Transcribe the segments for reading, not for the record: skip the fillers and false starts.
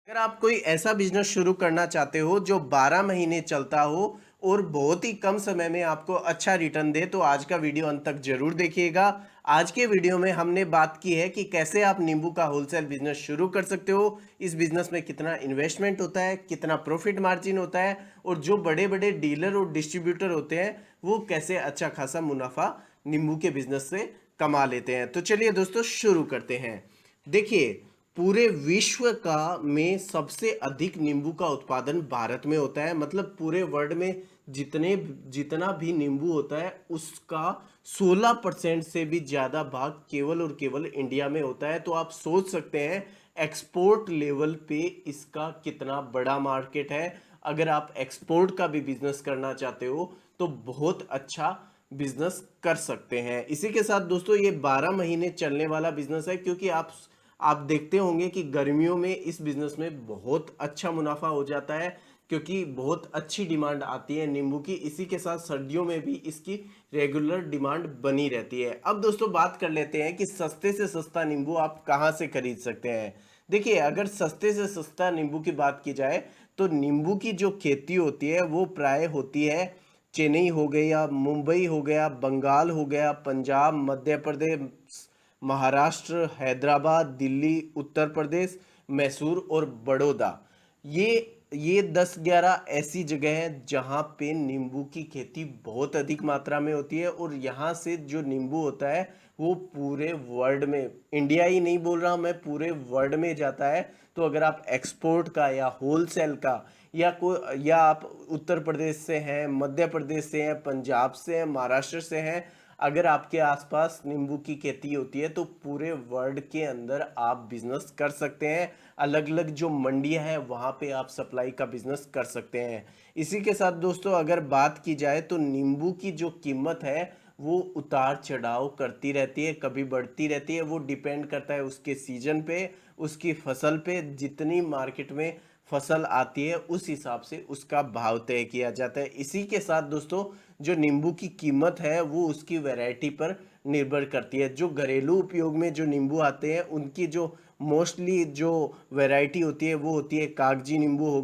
अगर आप कोई ऐसा बिजनेस शुरू करना चाहते हो जो 12 महीने चलता हो और बहुत ही कम समय में आपको अच्छा रिटर्न दे तो आज का वीडियो अंत तक जरूर देखिएगा। आज के वीडियो में हमने बात की है कि कैसे आप नींबू का होलसेल बिजनेस शुरू कर सकते हो। इस बिजनेस में कितना इन्वेस्टमेंट होता है, कितना प्रॉफिट मार्जिन होता है और जो बड़े बड़े डीलर और डिस्ट्रीब्यूटर होते हैं वो कैसे अच्छा खासा मुनाफा नींबू के बिजनेस से कमा लेते हैं। तो चलिए दोस्तों शुरू करते हैं। देखिए, पूरे विश्व का में सबसे अधिक नींबू का उत्पादन भारत में होता है। मतलब पूरे वर्ल्ड में जितना भी नींबू होता है उसका 16% से भी ज्यादा भाग केवल और केवल इंडिया में होता है। तो आप सोच सकते हैं एक्सपोर्ट लेवल पे इसका कितना बड़ा मार्केट है। अगर आप एक्सपोर्ट का भी बिजनेस करना चाहते हो तो बहुत अच्छा बिजनेस कर सकते हैं। इसी के साथ दोस्तों ये 12 महीने चलने वाला बिजनेस है, क्योंकि आप देखते होंगे कि गर्मियों में इस बिजनेस में बहुत अच्छा मुनाफा हो जाता है, क्योंकि बहुत अच्छी डिमांड आती है नींबू की। इसी के साथ सर्दियों में भी इसकी रेगुलर डिमांड बनी रहती है। अब दोस्तों बात कर लेते हैं कि सस्ते से सस्ता नींबू आप कहां से खरीद सकते हैं। देखिए, अगर सस्ते से सस्ता नींबू की बात की जाए तो नींबू की जो खेती होती है वो प्राय होती है चेन्नई हो गया, मुंबई हो गया, बंगाल हो गया, पंजाब, मध्य प्रदेश, महाराष्ट्र, हैदराबाद, दिल्ली, उत्तर प्रदेश, मैसूर और बड़ौदा। ये 10-11 ऐसी जगह हैं जहाँ पे नींबू की खेती बहुत अधिक मात्रा में होती है। और यहाँ से जो नींबू होता है वो पूरे वर्ल्ड में, इंडिया ही नहीं बोल रहा मैं, पूरे वर्ल्ड में जाता है। तो अगर आप एक्सपोर्ट का या होलसेल का या आप उत्तर प्रदेश से हैं, मध्य प्रदेश से हैं, पंजाब से हैं, महाराष्ट्र से हैं, अगर आपके आसपास नींबू की खेती होती है तो पूरे वर्ल्ड के अंदर आप बिजनेस कर सकते हैं। अलग अलग जो मंडियां हैं वहां पे आप सप्लाई का बिजनेस कर सकते हैं। इसी के साथ दोस्तों अगर बात की जाए तो नींबू की जो कीमत है वो उतार चढ़ाव करती रहती है, कभी बढ़ती रहती है। वो डिपेंड करता है उसके सीजन पे, उसकी फसल पे। जितनी मार्केट में फसल आती है उस हिसाब से उसका भाव तय किया जाता है। इसी के साथ दोस्तों जो नींबू की कीमत है वो उसकी वैरायटी पर निर्भर करती है। जो घरेलू उपयोग में जो नींबू आते हैं उनकी जो मोस्टली जो वैरायटी होती है वो होती है कागजी नींबू हो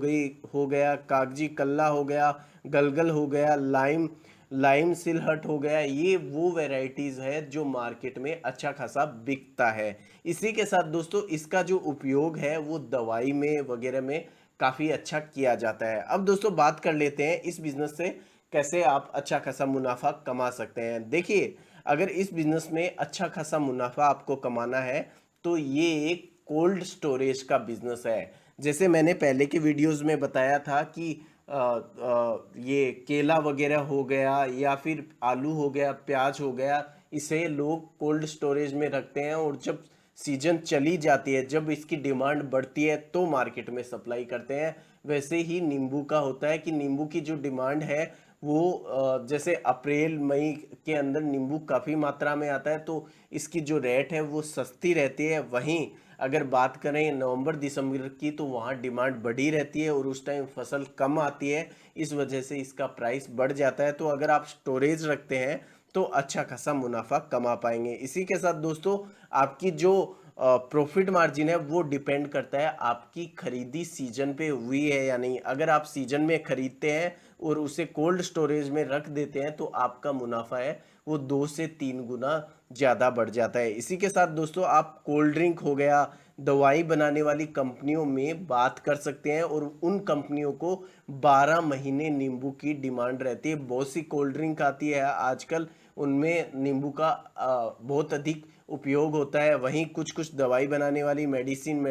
गया, कागजी कल्ला हो गया, गलगल हो गया, लाइम लाइम सिलहट हो गया। ये वो वैरायटीज है जो मार्केट में अच्छा खासा बिकता है। इसी के साथ दोस्तों इसका जो उपयोग है वो दवाई में वगैरह में काफी अच्छा किया जाता है। अब दोस्तों बात कर लेते हैं इस बिजनेस से कैसे आप अच्छा खासा मुनाफा कमा सकते हैं। देखिए, अगर इस बिजनेस में अच्छा खासा मुनाफा आपको कमाना है तो ये एक कोल्ड स्टोरेज का बिजनेस है। जैसे मैंने पहले के वीडियोस में बताया था कि ये केला वगैरह हो गया या फिर आलू हो गया, प्याज हो गया, इसे लोग कोल्ड स्टोरेज में रखते हैं और जब सीजन चली जाती है, जब इसकी डिमांड बढ़ती है तो मार्केट में सप्लाई करते हैं। वैसे ही नींबू का होता है कि नींबू की जो डिमांड है वो जैसे अप्रैल मई के अंदर नींबू काफ़ी मात्रा में आता है तो इसकी जो रेट है वो सस्ती रहती है। वहीं अगर बात करें नवंबर दिसंबर की तो वहाँ डिमांड बढ़ी रहती है और उस टाइम फसल कम आती है, इस वजह से इसका प्राइस बढ़ जाता है। तो अगर आप स्टोरेज रखते हैं तो अच्छा खासा मुनाफा कमा पाएंगे। इसी के साथ दोस्तों आपकी जो प्रॉफिट मार्जिन है वो डिपेंड करता है आपकी खरीदी सीजन पे हुई है या नहीं। अगर आप सीजन में खरीदते हैं और उसे कोल्ड स्टोरेज में रख देते हैं तो आपका मुनाफा है वो 2 से 3 गुना ज़्यादा बढ़ जाता है। इसी के साथ दोस्तों आप कोल्ड ड्रिंक हो गया, दवाई बनाने वाली कंपनियों में बात कर सकते हैं और उन कंपनियों को 12 महीने नींबू की डिमांड रहती है। बहुत सी कोल्ड ड्रिंक आती है आजकल, उनमें नींबू का बहुत अधिक उपयोग होता है। वहीं कुछ कुछ दवाई बनाने वाली मेडिसिन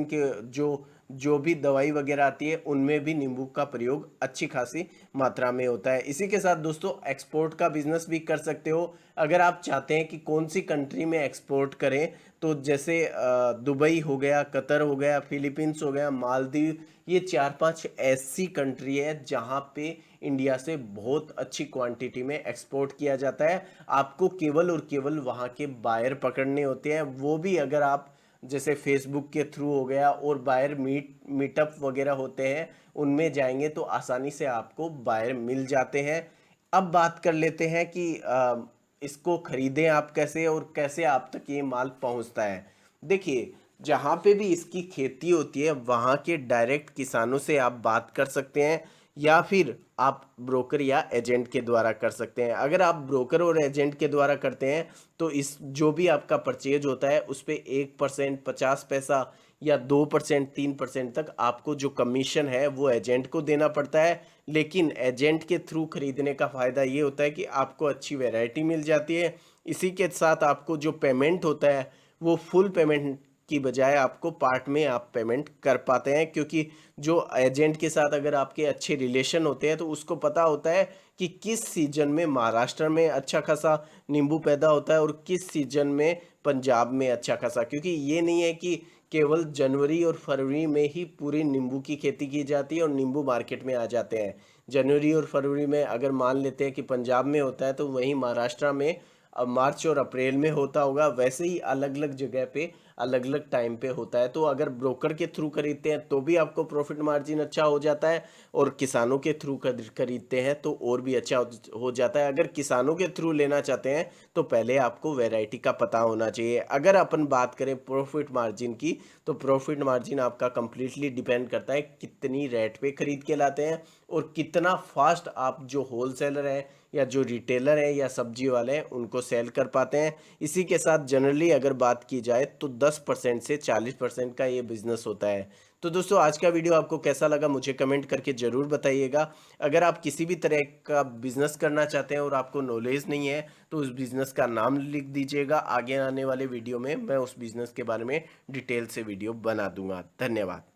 के जो जो भी दवाई वगैरह आती है उनमें भी नींबू का प्रयोग अच्छी खासी मात्रा में होता है। इसी के साथ दोस्तों एक्सपोर्ट का बिजनेस भी कर सकते हो। अगर आप चाहते हैं कि कौन सी कंट्री में एक्सपोर्ट करें तो जैसे दुबई हो गया, कतर हो गया, फिलीपींस हो गया, मालदीव, ये 4-5 ऐसी कंट्री है जहां पे इंडिया से बहुत अच्छी क्वांटिटी में एक्सपोर्ट किया जाता है। आपको केवल और केवल वहां के बायर पकड़ने होते हैं, वो भी अगर आप जैसे फेसबुक के थ्रू हो गया और बायर मीटअप वगैरह होते हैं उनमें जाएंगे तो आसानी से आपको बायर मिल जाते हैं। अब बात कर लेते हैं कि इसको खरीदें आप कैसे और कैसे आप तक ये माल पहुंचता है। देखिए, जहाँ पे भी इसकी खेती होती है वहाँ के डायरेक्ट किसानों से आप बात कर सकते हैं, या फिर आप ब्रोकर या एजेंट के द्वारा कर सकते हैं। अगर आप ब्रोकर और एजेंट के द्वारा करते हैं तो इस जो भी आपका परचेज होता है उस पर 1%, 50 पैसा या 2%, 3% तक आपको जो कमीशन है वो एजेंट को देना पड़ता है। लेकिन एजेंट के थ्रू खरीदने का फ़ायदा ये होता है कि आपको अच्छी वैरायटी मिल जाती है। इसी के साथ आपको जो पेमेंट होता है वो फुल पेमेंट की बजाय आपको पार्ट में आप पेमेंट कर पाते हैं, क्योंकि जो एजेंट के साथ अगर आपके अच्छे रिलेशन होते हैं तो उसको पता होता है कि किस सीजन में महाराष्ट्र में अच्छा खासा नींबू पैदा होता है और किस सीजन में पंजाब में अच्छा खासा। क्योंकि ये नहीं है कि केवल जनवरी और फरवरी में ही पूरी नींबू की खेती की जाती है और नींबू मार्केट में आ जाते हैं। जनवरी और फरवरी में अगर मान लेते हैं कि पंजाब में होता है तो वहीं महाराष्ट्र में अब मार्च और अप्रैल में होता होगा। वैसे ही अलग अलग जगह पे अलग अलग टाइम पे होता है। तो अगर ब्रोकर के थ्रू खरीदते हैं तो भी आपको प्रॉफिट मार्जिन अच्छा हो जाता है, और किसानों के थ्रू खरीदते हैं तो और भी अच्छा हो जाता है। अगर किसानों के थ्रू लेना चाहते हैं तो पहले आपको वैरायटी का पता होना चाहिए। अगर अपन बात करें प्रॉफिट मार्जिन की, तो प्रॉफिट मार्जिन आपका कंप्लीटली डिपेंड करता है कितनी रेट पे खरीद के लाते हैं और कितना फास्ट आप जो होलसेलर है या जो रिटेलर है या सब्जी वाले हैं उनको सेल कर पाते हैं। इसी के साथ जनरली अगर बात की जाए तो 10% से 40% का ये बिजनेस होता है। तो दोस्तों, आज का वीडियो आपको कैसा लगा मुझे कमेंट करके ज़रूर बताइएगा। अगर आप किसी भी तरह का बिजनेस करना चाहते हैं और आपको नॉलेज नहीं है तो उस बिजनेस का नाम लिख दीजिएगा। आगे आने वाले वीडियो में मैं उस बिजनेस के बारे में डिटेल से वीडियो बना दूंगा। धन्यवाद।